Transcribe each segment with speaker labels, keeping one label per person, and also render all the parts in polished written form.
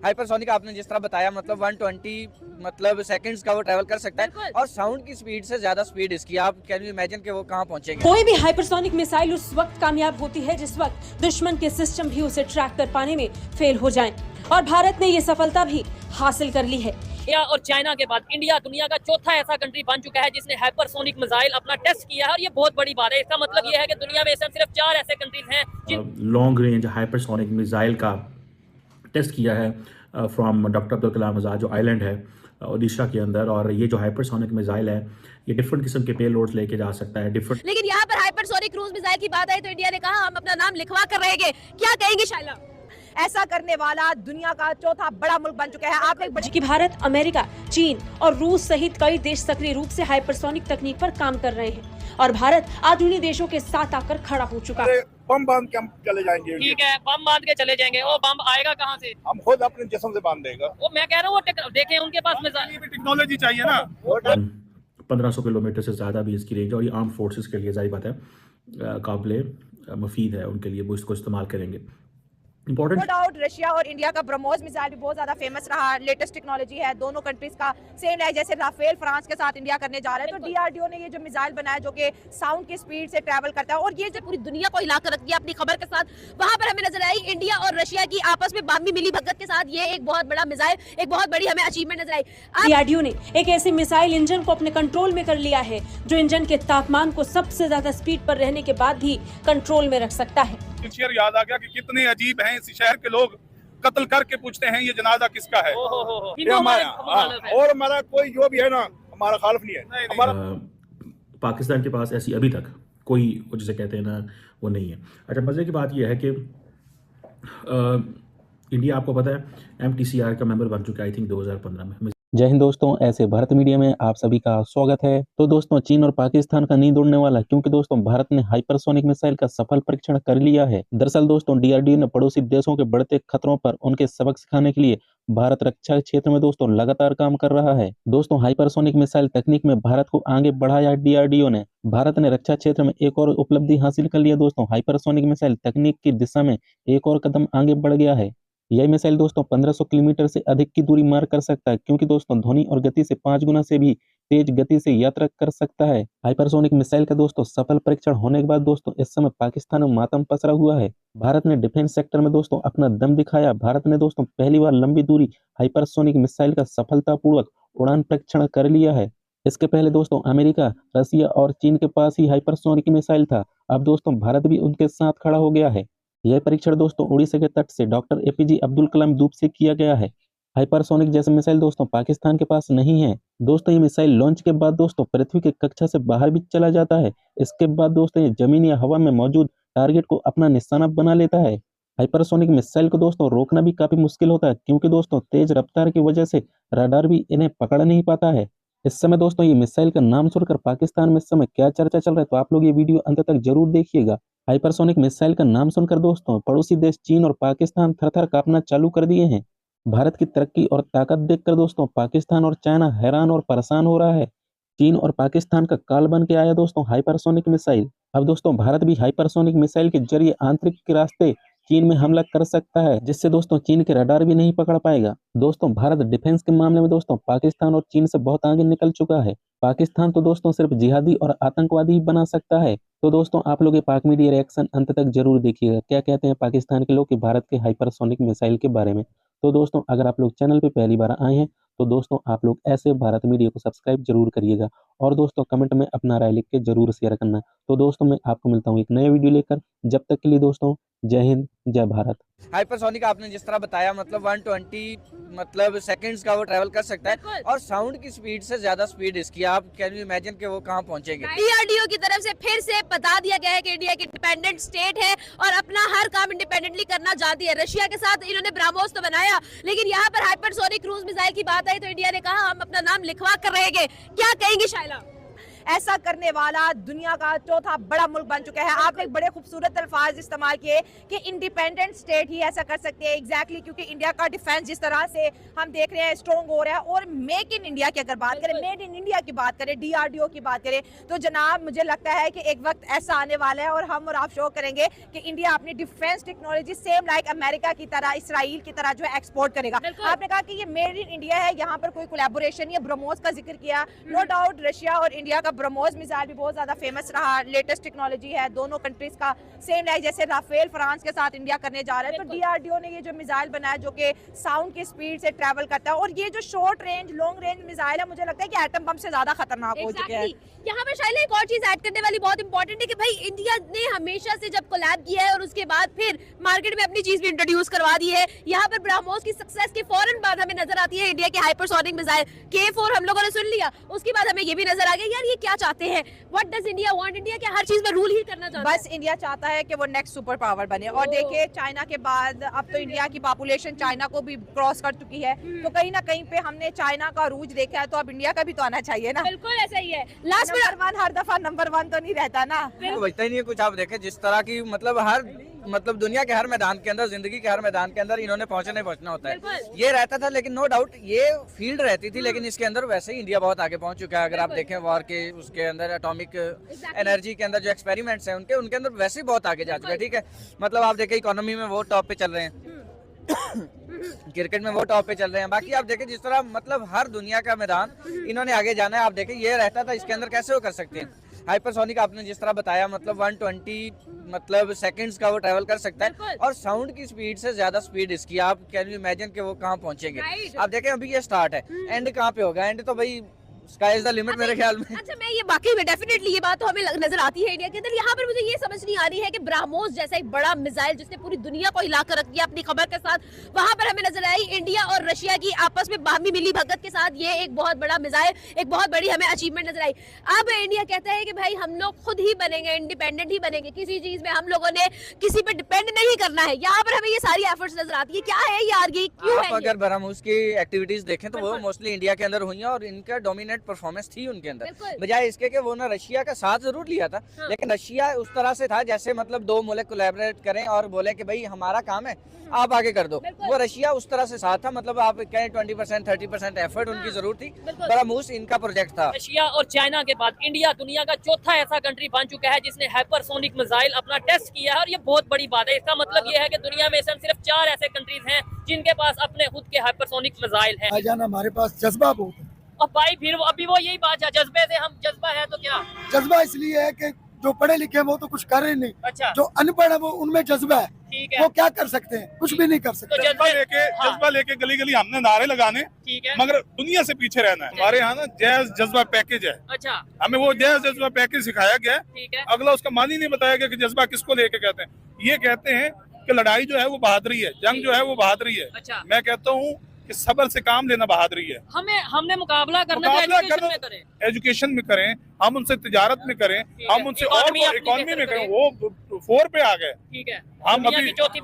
Speaker 1: Hypersonic आपने जिस तरह बताया मतलब 120 मतलब सेकंड्स का वो ट्रैवल कर सकता है और साउंड की स्पीड से ज्यादा स्पीड इसकी। आप कैन यू इमेजिन कि वो कहाँ पहुंचेंगे।
Speaker 2: कोई भी हाइपरसोनिक मिसाइल उस वक्त कामयाब होती है जिस वक्त दुश्मन के सिस्टम भी उसे ट्रैक कर पाने में फेल हो जाएं। और भारत ने ये सफलता भी हासिल कर ली है।
Speaker 3: इंडिया और चाइना के बाद इंडिया दुनिया का चौथा ऐसा कंट्री बन चुका है जिसने हाइपरसोनिक मिसाइल अपना टेस्ट किया है और ये बहुत बड़ी बात है। इसका मतलब ये है कि दुनिया में सिर्फ 4 ऐसे कंट्रीज हैं
Speaker 4: लॉन्ग रेंज हाइपरसोनिक मिसाइल का टेस्ट किया है फ्रॉम डॉक्टर अब्दुल कलाम आज़ाद जो आइलैंड है ओडिशा के अंदर। और ये जो हाइपरसोनिक मिसाइल है ये डिफरेंट किस्म के पेलोड्स लेके जा सकता है डिफरेंट।
Speaker 5: लेकिन यहाँ पर हाइपरसोनिक क्रूज मिसाइल की बात आई तो इंडिया ने कहा हम अपना नाम लिखवा कर रहेंगे। क्या कहेंगे शाइला? ऐसा करने वाला दुनिया का चौथा बड़ा मुल्क बन चुका है। आपने
Speaker 2: कि भारत, अमेरिका, चीन और रूस सहित कई देश सक्रिय रूप से हाइपरसोनिक तकनीक पर काम कर रहे हैं और भारत आज उन्हीं देशों के साथ आकर खड़ा हो चुका है।
Speaker 6: बम बांध के हम चले जाएंगे।
Speaker 3: ठीक है, बम बांध के चले जाएंगे। वो बम आएगा कहाँ से?
Speaker 6: हम खुद अपने जिस्म से बांध देगा।
Speaker 3: वो मैं कह रहा हूँ देखें उनके पास
Speaker 6: टेक्नोलॉजी चाहिए ना।
Speaker 4: 1500 किलोमीटर से ज़्यादा भी इसकी रेंज है और ये आर्म फोर्सेस के लिए जाहिर बात है काबिल मुफीद है उनके लिए, वो इसको इस्तेमाल करेंगे।
Speaker 5: नो डाउट रशिया और इंडिया का ब्रह्मोस मिसाइल भी बहुत ज्यादा फेमस रहा। लेटेस्ट टेक्नोलॉजी है, दोनों कंट्रीज का सेम है। जैसे राफेल फ्रांस के साथ इंडिया करने जा रहा है तो डीआरडीओ ने ये जो मिसाइल बनाया जो कि साउंड की स्पीड से ट्रैवल करता है और ये जो पूरी दुनिया को हिला कर रख दिया अपनी खबर के साथ। वहां पर हमें नजर आई इंडिया और रशिया की आपस में बामी मिली भगत के साथ ये एक बहुत बड़ा मिसाइल, एक बहुत बड़ी हमें अचीवमेंट नजर आई।
Speaker 2: डीआरडीओ ने एक ऐसे मिसाइल इंजन को अपने कंट्रोल में कर लिया है जो इंजन के तापमान को सबसे ज्यादा स्पीड पर रहने के बाद भी कंट्रोल में रख सकता है।
Speaker 6: शेर याद आ गया कि कितने अजीब हैं इस शहर के लोग। कत्ल करके पूछते हैं ये जनाजा किसका है। ये हमारा और हमारा कोई जो भी है ना हमारा खालिफ नहीं है। हमारा
Speaker 4: पाकिस्तान के पास ऐसी अभी तक कोई जिसे कहते हैं ना वो नहीं है। अच्छा, मज़े की बात यह है कि इंडिया आपको पता है MTCR का मेंबर बन चुका है आई थिंक 2015 में।
Speaker 7: जय हिंद दोस्तों, ऐसे भारत मीडिया में आप सभी का स्वागत है। तो दोस्तों चीन और पाकिस्तान का नींद उड़ने वाला, क्योंकि दोस्तों भारत ने हाइपरसोनिक मिसाइल का सफल परीक्षण कर लिया है। दरअसल दोस्तों डीआरडीओ ने पड़ोसी देशों के बढ़ते खतरों पर उनके सबक सिखाने के लिए भारत रक्षा क्षेत्र में दोस्तों लगातार काम कर रहा है। दोस्तों हाइपरसोनिक मिसाइल तकनीक में भारत को आगे बढ़ाया डीआरडीओ ने। भारत ने रक्षा क्षेत्र में एक और उपलब्धि हासिल कर लिया। दोस्तों हाइपरसोनिक मिसाइल तकनीक की दिशा में एक और कदम आगे बढ़ गया है। यह मिसाइल दोस्तों 1500 किलोमीटर से अधिक की दूरी मार कर सकता है, क्योंकि दोस्तों ध्वनि और गति से 5 गुना से भी तेज गति से यात्रा कर सकता है। हाइपरसोनिक मिसाइल का दोस्तों सफल परीक्षण होने के बाद दोस्तों इस समय पाकिस्तान में मातम पसरा हुआ है। भारत ने डिफेंस सेक्टर में दोस्तों अपना दम दिखाया। भारत ने दोस्तों पहली बार लंबी दूरी हाइपरसोनिक मिसाइल का सफलतापूर्वक उड़ान परीक्षण कर लिया है। इसके पहले दोस्तों अमेरिका, रसिया और चीन के पास ही हाइपरसोनिक मिसाइल था। अब दोस्तों भारत भी उनके साथ खड़ा हो गया है। यह परीक्षण दोस्तों उड़ीसा के तट से डॉक्टर APJ अब्दुल कलाम द्वीप से किया गया है। हाइपरसोनिक जैसे मिसाइल दोस्तों पाकिस्तान के पास नहीं है। दोस्तों ये मिसाइल लॉन्च के बाद दोस्तों पृथ्वी के कक्षा से बाहर भी चला जाता है। इसके बाद दोस्तों ये जमीन या हवा में मौजूद टारगेट को अपना निशाना बना लेता है। हाइपरसोनिक मिसाइल को दोस्तों रोकना भी काफी मुश्किल होता है, क्योंकि दोस्तों तेज रफ्तार की वजह से रडार भी इन्हें पकड़ नहीं पाता है। इस समय दोस्तों ये मिसाइल का नाम सुनकर पाकिस्तान में इस समय क्या चर्चा चल रहा है, तो आप लोग ये वीडियो अंत तक जरूर देखिएगा। हाइपरसोनिक मिसाइल का नाम सुनकर दोस्तों पड़ोसी देश चीन और पाकिस्तान थर-थर कांपना चालू कर दिए हैं। भारत की तरक्की और ताकत देखकर दोस्तों पाकिस्तान और चाइना हैरान और परेशान हो रहा है। चीन और पाकिस्तान का काल बन के आया दोस्तों हाइपरसोनिक मिसाइल। अब दोस्तों भारत भी हाइपरसोनिक मिसाइल के जरिए आंतरिक के रास्ते चीन में हमला कर सकता है, जिससे दोस्तों चीन के रडार भी नहीं पकड़ पाएगा। दोस्तों भारत डिफेंस के मामले में दोस्तों पाकिस्तान और चीन से बहुत आगे निकल चुका है। पाकिस्तान तो दोस्तों सिर्फ जिहादी और आतंकवादी ही बना सकता है। तो दोस्तों आप लोग ये पाक मीडिया रिएक्शन अंत तक जरूर देखिएगा, क्या कहते हैं पाकिस्तान के लोग कि भारत के हाइपरसोनिक मिसाइल के बारे में। तो दोस्तों अगर आप लोग चैनल पे पहली बार आए हैं तो दोस्तों आप लोग ऐसे भारत मीडिया को सब्सक्राइब जरूर करिएगा और दोस्तों कमेंट में अपना राय लिख के जरूर शेयर करना। तो दोस्तों मैं आपको मिलता हूँ एक नए वीडियो लेकर, जब तक के लिए दोस्तों जय हिंद जय भारत।
Speaker 1: हाइपरसोनिक आपने जिस तरह बताया मतलब 120 मतलब सेकंड्स का वो ट्रैवल कर सकता है और साउंड की स्पीड से ज्यादा स्पीड इसकी। आप कैन यू इमेजिन कि वो कहाँ पहुंचेंगे।
Speaker 5: डीआरडीओ की तरफ से फिर से बता दिया गया है कि इंडिया एक इंडिपेंडेंट स्टेट है और अपना हर काम इंडिपेंडेंटली करना चाहती है। रशिया के साथ इन्होंने ब्राह्मोस तो बनाया, लेकिन यहाँ पर हाइपरसोनिक क्रूज मिसाइल की बात आई तो इंडिया ने कहा हम अपना नाम लिखवा कर रहेंगे। क्या कहेंगे शाइला? ऐसा करने वाला दुनिया का चौथा बड़ा मुल्क बन चुका है। आपने एक बड़े खूबसूरत अल्फाज इस्तेमाल किए कि इंडिपेंडेंट स्टेट ही ऐसा कर सकते हैं। एग्जैक्टली, क्योंकि इंडिया का डिफेंस जिस तरह से हम देख रहे हैं स्ट्रॉन्ग हो रहा है, और मेक इन इंडिया की अगर बात करें, मेड इन इंडिया की बात करें, DRDO की बात करें, तो जनाब मुझे लगता है कि एक वक्त ऐसा आने वाला है और हम और आप शो करेंगे कि इंडिया अपनी defence technology same like America की तरह, इसराइल की तरह जो है एक्सपोर्ट करेगा। आपने कहा कि ये मेड इन इंडिया है, यहाँ पर कोई कोलैबोरेशन या ब्रह्मोस का जिक्र किया। नो डाउट रशिया और इंडिया का ब्रह्मोस मिसाइल भी बहुत ज्यादा फेमस रहा, लेटेस्ट टेक्नोलॉजी है, दोनों कंट्रीज का सेम लाइक जैसे राफेल फ्रांस के साथ इंडिया करने जा रहा है, तो DRDO ने ये जो मिसाइल बनाया जो कि साउंड की स्पीड से ट्रैवल करता है, और ये जो short range long range missile है, मुझे लगता है कि एटम बम से ज्यादा खतरनाक हो चुके हैं।
Speaker 8: यहाँ पर शायद एक और चीज ऐड करने वाली बहुत इंपॉर्टेंट है कि भाई इंडिया ने हमेशा से जब कोलैब किया है और उसके बाद फिर मार्केट में अपनी चीज भी इंट्रोड्यूस करवा दी है। यहाँ पर ब्रह्मोस की सक्सेस के फौरन बाद हमें नजर आती है इंडिया के हाइपरसोनिक मिसाइल K4 हम लोगों ने सुन लिया, उसके बाद हमें ये भी नजर आ गया यार ये क्या चाहते हैं, what does India want, India क्या हर चीज में रूल ही करना चाहता है?
Speaker 5: बस इंडिया चाहता है कि वो नेक्स्ट सुपर पावर बने, और देखिए चाइना के बाद अब तो इंडिया की पॉपुलेशन चाइना को भी क्रॉस कर चुकी है, तो कहीं ना कहीं पे हमने चाइना का रूज देखा है, तो अब इंडिया का भी तो आना चाहिए ना।
Speaker 8: बिल्कुल ऐसा ही है। लास्ट में
Speaker 5: नंबर 1 हर दफा नंबर 1 तो नहीं रहता ना,
Speaker 1: तो बचता ही नहीं है कुछ। आप देखें जिस तरह की मतलब दुनिया के हर मैदान के अंदर, जिंदगी के हर मैदान के अंदर इन्होंने पहुंचना होता है, ये रहता था। लेकिन नो डाउट ये फील्ड रहती थी, लेकिन इसके अंदर वैसे ही इंडिया बहुत आगे पहुंच चुका है। अगर आप देखें वॉर के उसके अंदर, एटॉमिक एनर्जी के अंदर जो एक्सपेरिमेंट्स हैं उनके अंदर वैसे ही बहुत आगे जा चुका है। ठीक है, मतलब आप देखें इकोनॉमी में वो टॉप पे चल रहे हैं, क्रिकेट में वो टॉप पे चल रहे हैं। बाकी आप देखें जिस तरह मतलब हर दुनिया का मैदान इन्होंने आगे जाना है। आप देखें ये रहता था, इसके अंदर कैसे वो कर सकते हैं। हाइपरसोनिक आपने जिस तरह बताया, मतलब 120 मतलब सेकंड्स का वो ट्रैवल कर सकता है, और साउंड की स्पीड से ज्यादा स्पीड इसकी। आप कैन यू इमेजिन कि वो कहाँ पहुंचेंगे। आप देखें अभी ये स्टार्ट है, एंड कहाँ पे होगा? एंड तो भाई स्काई इज द लिमिट मेरे ख्याल में।
Speaker 8: अच्छा, मैं ये वाकई में डेफिनेटली ये बात तो हमें नजर आती है इंडिया के अंदर। यहाँ पर मुझे ये समझ नहीं आ रही है कि ब्रह्मोस जैसा एक बड़ा मिसाइल जिसने पूरी दुनिया को हिला कर रख दिया अपनी खबर के साथ, वहां पर हमें नजर आई इंडिया और रशिया की आपस में बाहमी मिली भगत के साथ ये एक बहुत बड़ा मिसाइल, एक बहुत बड़ी हमें अचीवमेंट नजर आई। अब इंडिया कहता है कि भाई हम लोग खुद ही बनेंगे, इंडिपेंडेंट ही बनेंगे, किसी चीज में हम लोगों ने किसी पे डिपेंड नहीं करना है। यहाँ पर हमें ये सारी एफर्ट्स नजर आती है। क्या है ये आगे क्यों है?
Speaker 1: अगर ब्रह्मोस की एक्टिविटीज देखें तो वो मोस्टली इंडिया के अंदर हुई है, और इनका डोमिनेट परफॉर्मेंस थी उनके अंदर, बजाय इसके कि वो ना रशिया का साथ जरूर लिया था, लेकिन रशिया उस तरह से था जैसे मतलब दो मुल्क कोलैबोरेट करें और बोले कि भाई हमारा काम है आप आगे कर दो। वो रशिया उस तरह से साथ था, मतलब आप कहें 20% 30% एफर्ट उनकी जरूर थी। ब्रह्मोस इनका प्रोजेक्ट था।
Speaker 3: रशिया और चाइना के बाद इंडिया दुनिया का चौथा ऐसा कंट्री बन चुका है जिसने हाइपरसोनिक मिसाइल अपना टेस्ट किया है, और ये बहुत बड़ी बात है। इसका मतलब ये है कि दुनिया में सिर्फ 4 ऐसे कंट्रीज हैं जिनके पास अपने खुद के हाइपरसोनिक मिसाइल हैं।
Speaker 9: भाईजान हमारे पास जज्बा बहुत है।
Speaker 3: और भाई फिर अभी वो यही बात है, जज्बे से हम, जज्बा है तो क्या?
Speaker 9: जज्बा इसलिए है कि जो पढ़े लिखे हैं वो तो कुछ कर रहे नहीं,
Speaker 3: अच्छा,
Speaker 9: जो अनपढ़ है वो उनमें जज्बा है,
Speaker 3: ठीक है,
Speaker 9: वो क्या कर सकते हैं? कुछ भी नहीं कर सकते।
Speaker 3: तो
Speaker 6: जज्बा लेके गली गली हमने नारे लगाने,
Speaker 3: ठीक है,
Speaker 6: मगर दुनिया से पीछे रहना है। हमारे यहाँ ना जैज जज्बा पैकेज है,
Speaker 3: अच्छा,
Speaker 6: हमें वो जैज जज्बा पैकेज सिखाया गया है,
Speaker 3: ठीक है।
Speaker 6: अगला उसका मान ही नहीं बताया गया कि जज्बा किसको लेके कहते हैं। ये कहते हैं कि लड़ाई जो है वो बहादुरी है, जंग जो है वो बहादुरी है।
Speaker 3: अच्छा,
Speaker 6: मैं कहता हूँ कि सब्र से काम लेना बहादुरी है।
Speaker 3: हमने मुकाबला करना है, एजुकेशन में करें,
Speaker 6: एजुकेशन में करें, हम उनसे तिजारत में करें, हम उनसे और इकोनॉमी में करें। वो 4 पे आ गए,
Speaker 3: ठीक है,
Speaker 6: हम अभी
Speaker 3: चौथी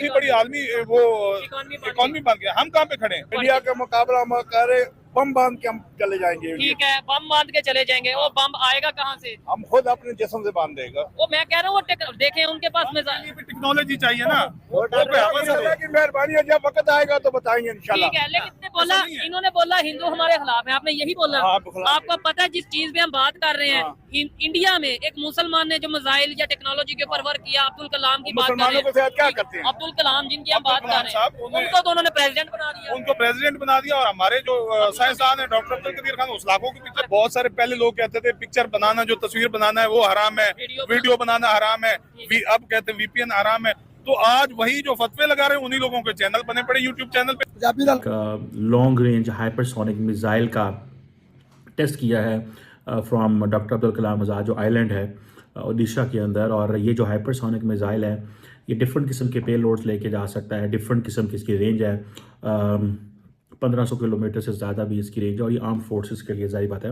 Speaker 3: बड़ी
Speaker 6: आदमी वो इकोनॉमी बन गया। हम कहाँ पे खड़े हैं? इंडिया का मुकाबला हम करे, बम बांध के हम चले जाएंगे।
Speaker 3: ठीक है, बम बांध के चले जाएंगे। वो बम आएगा कहाँ से?
Speaker 6: हम खुद अपने जिस्म से बांध देगा।
Speaker 3: वो मैं कह रहा हूँ देखें उनके पास
Speaker 6: टेक्नोलॉजी चाहिए ना, की मेहरबानी है। जब वक्त आएगा तो बताएंगे इंशाल्लाह।
Speaker 3: ठीक है, लेकिन इन्होंने बोला हिंदू हमारे खिलाफ है, आपने यही बोला। आपको पता है जिस चीज में हम बात कर रहे हैं, इंडिया में एक मुसलमान ने जो मिसाइल या टेक्नोलॉजी के ऊपर वर्क किया, अब्दुल कलाम की बात कर रहे हैं।
Speaker 6: क्या करते हैं
Speaker 3: अब्दुल कलाम जिनकी हम बात कर रहे हैं, उनको तो उन्होंने प्रेसिडेंट बना दिया।
Speaker 6: उनको प्रेसिडेंट बना दिया, और हमारे जो साइंसदान है डॉक्टर अब्दुल कदीर खान, उस लाखों के पीछे बहुत सारे पहले लोग कहते थे पिक्चर बनाना, जो तस्वीर बनाना है वो हराम है, वीडियो बनाना हराम है, अब कहते हैं VPN हराम है। तो आज वही जो फतवे लगा रहे हैं उन्हीं लोगों के चैनल बने पड़े यूट्यूब चैनल पे।
Speaker 4: लॉन्ग रेंज हाइपरसोनिक मिसाइल का टेस्ट किया है फ्रॉम डॉक्टर अब्दुल कलाम आज़ाद जो आइलैंड है ओडिशा के अंदर। और ये जो हाइपरसोनिक मिसाइल है ये डिफरेंट किस्म के पे लोड्स लेके जा सकता है, डिफरेंट किस्म की इसकी रेंज है, 1500 किलोमीटर से ज़्यादा भी इसकी रेंज है। और ये आर्म फोर्सेस के लिए ज़ाहिर बात है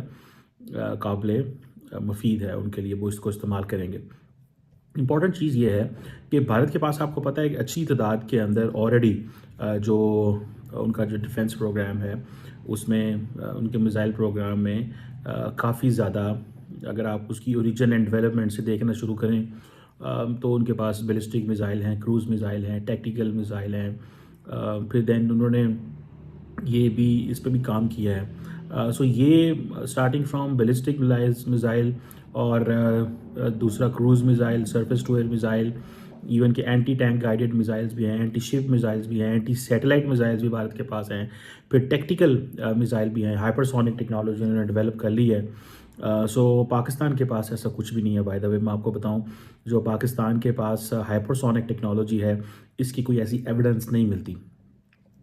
Speaker 4: काबिल मुफीद है उनके लिए, वो इसको इस्तेमाल करेंगे। इम्पॉर्टेंट चीज़ ये है कि भारत के पास आपको पता है कि अच्छी तादाद के अंदर ऑलरेडी जो उनका जो डिफेंस प्रोग्राम है उसमें उनके मिसाइल प्रोग्राम में काफ़ी ज़्यादा अगर आप उसकी ओरिजिन एंड डेवलपमेंट से देखना शुरू करें तो उनके पास बैलिस्टिक मिसाइल हैं, क्रूज़ मिसाइल हैं, टैक्टिकल मिसाइल हैं। फिर देन उन्होंने ये भी इस पर भी काम किया है। सो ये स्टार्टिंग फ्रॉम बैलिस्टिक मिसाइल और दूसरा cruise missile, surface to air missile, even के एंटी टैंक गाइडेड मिसाइल्स भी हैं, एंटी शिप मिसाइल्स भी हैं, एंटी सैटेलाइट मिसाइल्स भी भारत के पास हैं। फिर टेक्टिकल मिसाइल भी हैं, हाइपरसोनिक टेक्नोलॉजी उन्होंने डेवलप कर ली है। सो पाकिस्तान के पास ऐसा कुछ भी नहीं है। बाय द वे मैं आपको बताऊं, जो पाकिस्तान के पास हाइपरसोनिक टेक्नोलॉजी है, इसकी कोई ऐसी एविडेंस नहीं मिलती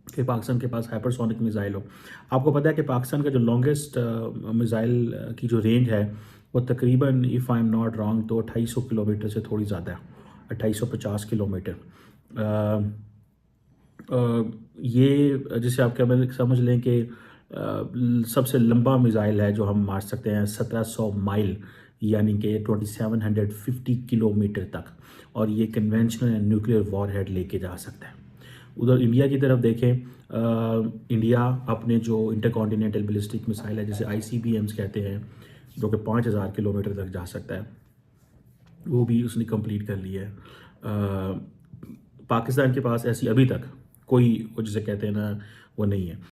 Speaker 4: कि पाकिस्तान के पास हाइपरसोनिक मिसाइल हो। आपको पता है कि पाकिस्तान का जो लॉन्गेस्ट मिसाइल की जो रेंज है वो तकरीबन, if I am not wrong, तो 2800 किलोमीटर से थोड़ी ज़्यादा है, 2850 किलोमीटर। ये जिसे आप क्या समझ लें कि सबसे लंबा मिसाइल है जो हम मार सकते हैं 1700 माइल, यानी कि 2750 किलोमीटर तक, और ये कन्वेंशनल न्यूक्लियर वॉरहेड लेके जा सकता है। उधर इंडिया की तरफ देखें, इंडिया अपने जो इंटरकॉन्टिनेंटल बैलिस्टिक मिसाइल है जिसे ICBMs कहते हैं, जो कि 5000 किलोमीटर तक जा सकता है, वो भी उसने कंप्लीट कर लिया है। पाकिस्तान के पास ऐसी अभी तक कोई, वो जिसे कहते हैं ना, वो नहीं है।